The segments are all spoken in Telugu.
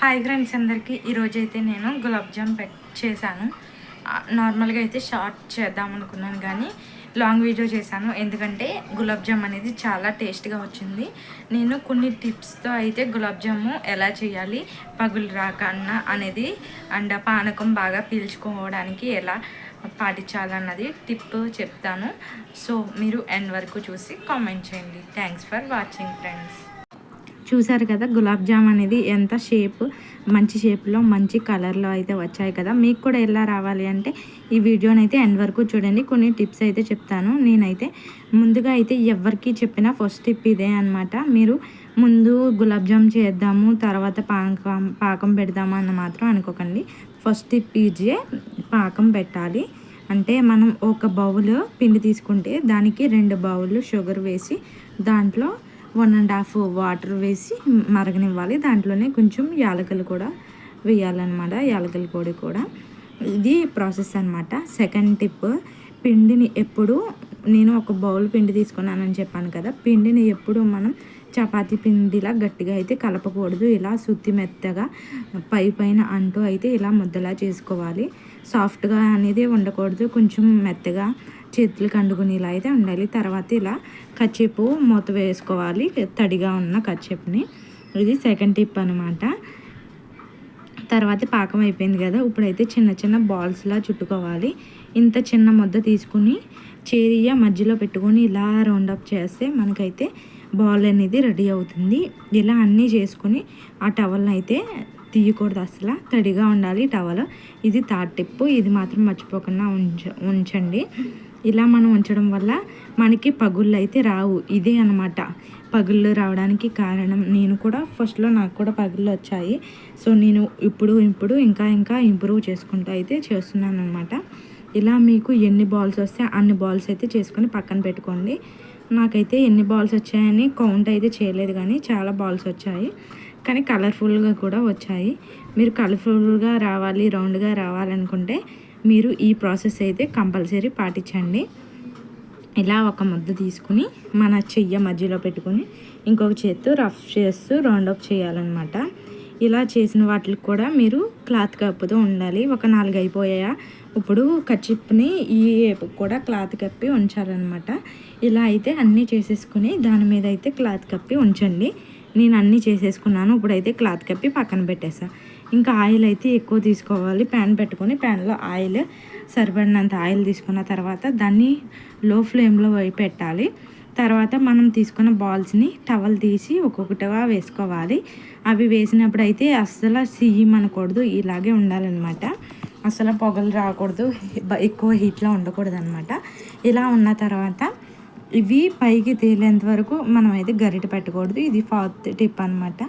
హాయ్ ఫ్రెండ్స్ అందరికీ ఈరోజైతే నేను గులాబ్ జామ్ చేశాను. నార్మల్గా అయితే షార్ట్ చేద్దాం అనుకున్నాను కానీ లాంగ్ వీడియో చేశాను. ఎందుకంటే గులాబ్ జామ్ అనేది చాలా టేస్ట్గా వచ్చింది. నేను కొన్ని టిప్స్తో అయితే గులాబ్ జాము ఎలా చేయాలి, పగులు రాకన్నా అనేది అండ్ పానకం బాగా పీల్చుకోవడానికి ఎలా పాటించాలన్నది టిప్ చెప్తాను. సో మీరు ఎండ్ వరకు చూసి కామెంట్ చేయండి. Thanks for watching friends. చూసారు కదా గులాబ్ జామ్ అనేది ఎంత మంచి షేప్లో మంచి కలర్లో అయితే వచ్చాయి కదా. మీకు కూడా ఎలా రావాలి అంటే ఈ వీడియోని అయితే ఎండ్ వరకు చూడండి. కొన్ని టిప్స్ అయితే చెప్తాను. నేనైతే ముందుగా అయితే ఎవరికి చెప్పిన ఫస్ట్ టిప్ ఇదే అనమాట. మీరు ముందు గులాబ్ జామ్ చేద్దాము తర్వాత పాకం పెడదాము అన్న మాత్రం అనుకోకండి. ఫస్ట్ టిప్ ఈజీ, పాకం పెట్టాలి. అంటే మనం ఒక బౌల్ పిండి తీసుకుంటే దానికి 2 బౌళ్ళు షుగర్ వేసి దాంట్లో 1.5 వాటర్ వేసి మరగనివ్వాలి. దాంట్లోనే కొంచెం యాలకులు కూడా వేయాలన్నమాట, యాలకుల పొడి కూడా. ఇది ప్రాసెస్ అనమాట. సెకండ్ టిప్, పిండిని ఎప్పుడు నేను ఒక బౌల్ పిండి తీసుకున్నానని చెప్పాను కదా, పిండిని ఎప్పుడు మనం చపాతీ పిండిలా గట్టిగా అయితే కలపకూడదు. ఇలా సుత్తి మెత్తగా పైన అంటూ అయితే ఇలా ముద్దలా చేసుకోవాలి. సాఫ్ట్గా అనేది ఉండకూడదు, కొంచెం మెత్తగా చేతులకు అంటుకునేలా అయితే ఉండాలి. తర్వాత ఇలా కచ్చేపు మూత వేసుకోవాలి, తడిగా ఉన్న కచ్చేపుని. ఇది సెకండ్ టిప్ అనమాట. తర్వాత పాకం అయిపోయింది కదా, ఇప్పుడైతే చిన్న చిన్న బాల్స్లా చుట్టుకోవాలి. ఇంత చిన్న ముద్ద తీసుకుని చేరియ మధ్యలో పెట్టుకొని ఇలా రౌండప్ చేస్తే మనకైతే బాల్ అనేది రెడీ అవుతుంది. ఇలా అన్నీ చేసుకొని ఆ టవల్ని అయితే తీయకూడదు, అసలు తడిగా ఉండాలి టవల్. ఇది థర్డ్ టిప్. ఇది మాత్రం మర్చిపోకుండా ఉంచండి. ఇలా మనం ఉంచడం వల్ల మనకి పగుళ్ళు అయితే రావు. ఇదే అనమాట పగుళ్ళు రావడానికి కారణం. నేను కూడా ఫస్ట్లో నాకు కూడా పగుళ్ళు వచ్చాయి. సో నేను ఇప్పుడు ఇంకా ఇంప్రూవ్ చేసుకుంటూ అయితే చేస్తున్నాను అనమాట. ఇలా మీకు ఎన్ని బాల్స్ వస్తే అన్ని బాల్స్ అయితే చేసుకొని పక్కన పెట్టుకోండి. నాకైతే ఎన్ని బాల్స్ వచ్చాయని కౌంట్ అయితే చేయలేదు, కానీ చాలా బాల్స్ వచ్చాయి. కానీ కలర్ఫుల్గా కూడా వచ్చాయి. మీరు కలర్ఫుల్గా రావాలి, రౌండ్గా రావాలనుకుంటే మీరు ఈ ప్రాసెస్ అయితే కంపల్సరీ పాటించండి. ఇలా ఒక ముద్ద తీసుకుని మన చెయ్య మధ్యలో పెట్టుకొని ఇంకొక చేత్తో రఫ్ చేస్తూ రౌండప్ చేయాలన్నమాట. ఇలా చేసిన వాటికి కూడా మీరు క్లాత్ కప్పుతూ ఉండాలి. ఒక 4 అయిపోయాయా, ఇప్పుడు కచ్చిప్ని ఈ కూడా క్లాత్ కప్పి ఉంచాలన్నమాట. ఇలా అయితే అన్నీ చేసేసుకుని దాని మీద అయితే క్లాత్ కప్పి ఉంచండి. నేను అన్నీ చేసేసుకున్నాను. ఇప్పుడైతే క్లాత్ కప్పి పక్కన పెట్టేసా. ఇంకా ఆయిల్ అయితే ఎక్కువ తీసుకోవాలి. ప్యాన్ పెట్టుకొని ప్యాన్లో ఆయిల్ సరిపడినంత ఆయిల్ తీసుకున్న తర్వాత దాన్ని లో ఫ్లేమ్లో పెట్టాలి. తర్వాత మనం తీసుకున్న బాల్స్ని టవల్ తీసి ఒక్కొక్కటిగా వేసుకోవాలి. అవి వేసినప్పుడు అయితే అస్సలు సియ్యమనకూడదు, ఇలాగే ఉండాలన్నమాట. అసలు పొగలు రాకూడదు, ఎక్కువ హీట్లో ఉండకూడదు అనమాట. ఇలా ఉన్న తర్వాత ఇవి పైకి తేలేంత వరకు మనం అయితే గరిట పెట్టకూడదు. ఇది ఫోర్త్ టిప్ అనమాట.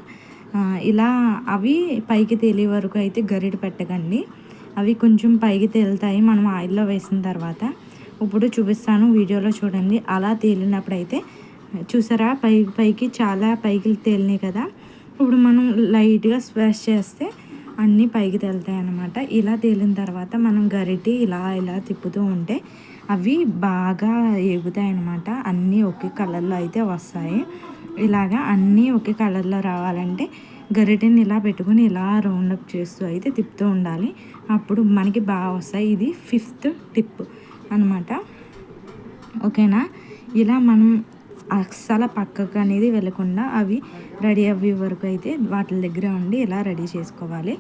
ఇలా అవి పైకి తేలే వరకు అయితే గరిట పెట్టకండి. అవి కొంచెం పైకి తేలుతాయి మనం ఆయిల్లో వేసిన తర్వాత. ఇప్పుడు చూపిస్తాను, వీడియోలో చూడండి. అలా తేలినప్పుడు అయితే చూసారా పైకి చాలా పైకి తేలినాయి కదా. ఇప్పుడు మనం లైట్గా స్ప్రెస్ చేస్తే అన్నీ పైకి తేలుతాయి అన్నమాట. ఇలా తేలిన తర్వాత మనం గరిటి ఇలా తిప్పుతూ ఉంటే అవి బాగా ఎగుతాయి అన్నమాట. అన్నీ ఒకే కలర్లో అయితే వస్తాయి. ఇలాగా అన్నీ ఒకే కలర్లో రావాలంటే గరిటెని ఇలా పెట్టుకొని ఇలా రౌండప్ చేస్తూ అయితే తిప్పుతూ ఉండాలి. అప్పుడు మనకి బాగా వస్తాయి. ఇది 5th టిప్ అనమాట. ఓకేనా. ఇలా మనం అస్సలు పక్కకు అనేది వెళ్ళకుండా అవి రెడీ అవ్వే వరకు అయితే వాటి దగ్గర ఉండి ఇలా రెడీ చేసుకోవాలి.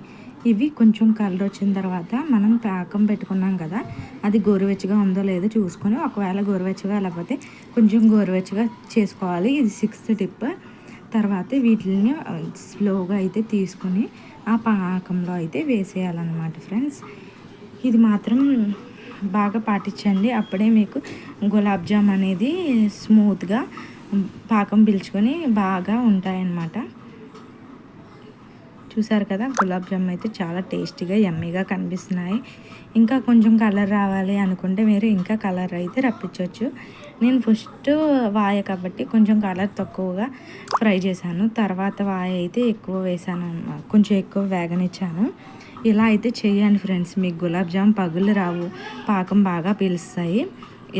ఇవి కొంచెం కలర్ వచ్చిన తర్వాత మనం పాకం పెట్టుకున్నాం కదా, అది గోరువెచ్చగా ఉందో లేదో చూసుకొని, ఒకవేళ గోరువెచ్చగా లేకపోతే కొంచెం గోరువెచ్చగా చేసుకోవాలి. ఇది 6th టిప్. తర్వాత వీటిని స్లోగా అయితే తీసుకొని ఆ పాకంలో అయితే వేసేయాలన్నమాట ఫ్రెండ్స్. ఇది మాత్రం బాగా పాటించండి. అప్పుడే మీకు గులాబ్ జామ్ అనేది స్మూత్గా పాకం పీల్చుకొని బాగా ఉంటాయన్నమాట. చూసారు కదా, గులాబ్ జామ్ అయితే చాలా టేస్టీగా యమ్మీగా కనిపిస్తున్నాయి. ఇంకా కొంచెం కలర్ రావాలి అనుకుంటే మీరు ఇంకా కలర్ అయితే రప్పించవచ్చు. నేను ఫస్ట్ వాయ కాబట్టి కొంచెం కలర్ తక్కువగా ఫ్రై చేశాను. తర్వాత వాయ అయితే ఎక్కువ వేసాను, కొంచెం ఎక్కువ వేగనిచ్చాను. ఇలా అయితే చేయండి ఫ్రెండ్స్. మీకు గులాబ్ జామ్ పగులు రావు, పాకం బాగా పీలుస్తాయి.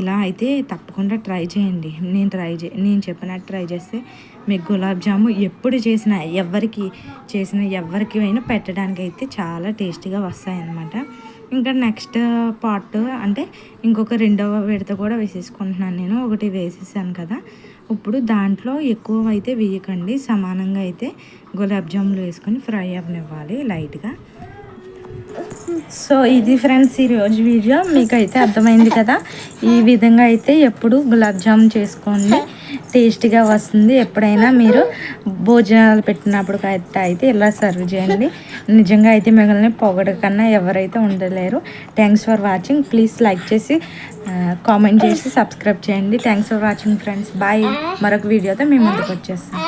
ఇలా అయితే తప్పకుండా ట్రై చేయండి. నేను చెప్పినట్టు ట్రై చేస్తే మీకు గులాబ్ జాము ఎప్పుడు చేసినా ఎవరికి అయినా పెట్టడానికి అయితే చాలా టేస్టీగా వస్తాయన్నమాట. ఇంకా నెక్స్ట్ పార్ట్ అంటే ఇంకొక రెండవ విడత కూడా వేసేసుకుంటున్నాను నేను. ఒకటి వేసేసాను కదా, ఇప్పుడు దాంట్లో ఎక్కువ అయితే వేయకండి, సమానంగా అయితే గులాబ్ జాములు వేసుకొని ఫ్రై అవ్వనివ్వాలి లైట్గా. సో ఇది ఫ్రెండ్స్ ఈరోజు వీడియో, మీకు అర్థమైంది కదా. ఈ విధంగా అయితే ఎప్పుడు గులాబ్ జామున్ చేసుకోండి, టేస్టీగా వస్తుంది. ఎప్పుడైనా మీరు భోజనాలు పెట్టినప్పుడు అయితే ఇలా సర్వ్ చేయండి. నిజంగా అయితే మిగిలిన పొగడ కన్నా ఎవరైతే ఉండలేరు. Thanks for watching. Please like చేసి కామెంట్ చేసి సబ్స్క్రైబ్ చేయండి. Thanks for watching friends. Bye. మరొక వీడియోతో మేము ముందుకు వచ్చేస్తాం.